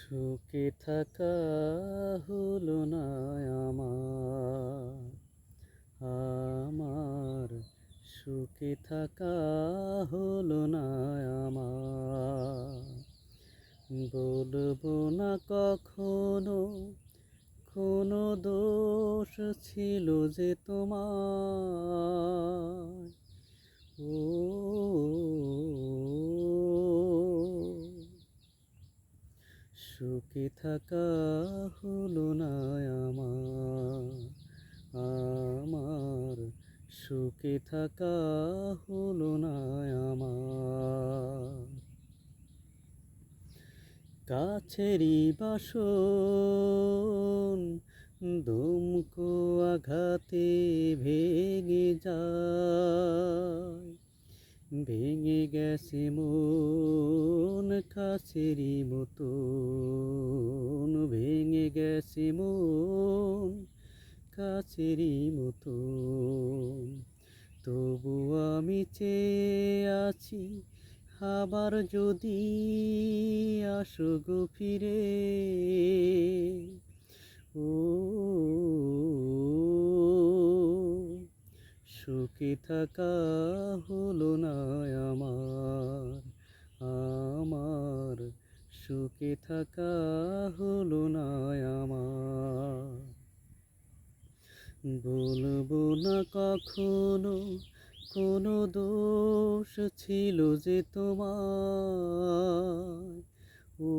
সুখে থাকা হলো না আমার আমার সুখে থাকা হলো না আমার বলবো না কখনো কোনো দোষ ছিল যে তোমার ও সুখে থাকা হলো না আমার সুখে থাকা হলো না আমার কাছেরই বাসন দুমকো আঘাতে ভেঙে যায় ভেঙে গেছে মন কাছেরই মতন ভেঙে গেছে মন কাছেরই মতন তবু আমি চেয়ে আছি আবার যদি আসো গো ফিরে ও সুখে থাকা হলো না আমার সুখে থাকা হলো না আমার বলবো না কখনো কোনো দোষ ছিল যে তোমার ও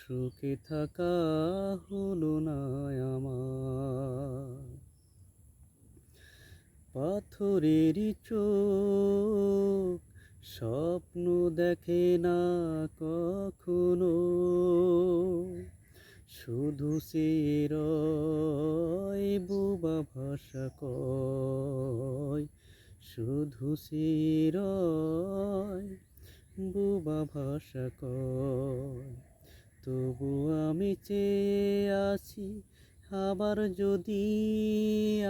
সুখে থাকা হলো না আমার পাথরেরই চোখ স্বপ্ন দেখে না কখনো শুধু সে রয় বোবা ভাষা কয় শুধু সে রয় বোবা ভাষা কয় তবু আমি চেয়ে আছি আবার যদি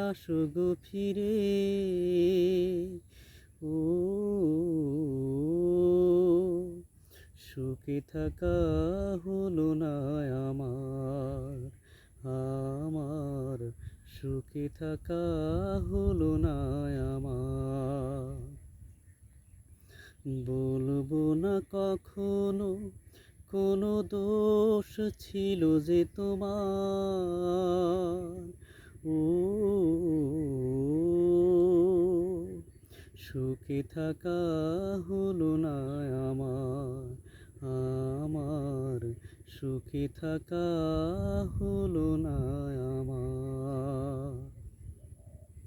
আসো গো ফিরে ও সুখে থাকা হলো না আমার সুখে থাকা হলো না আমার বলবো না কখনো কোনো দোষ ছিল যে তোমার ও সুখে থাকা হলো না আমার সুখে থাকা হলো না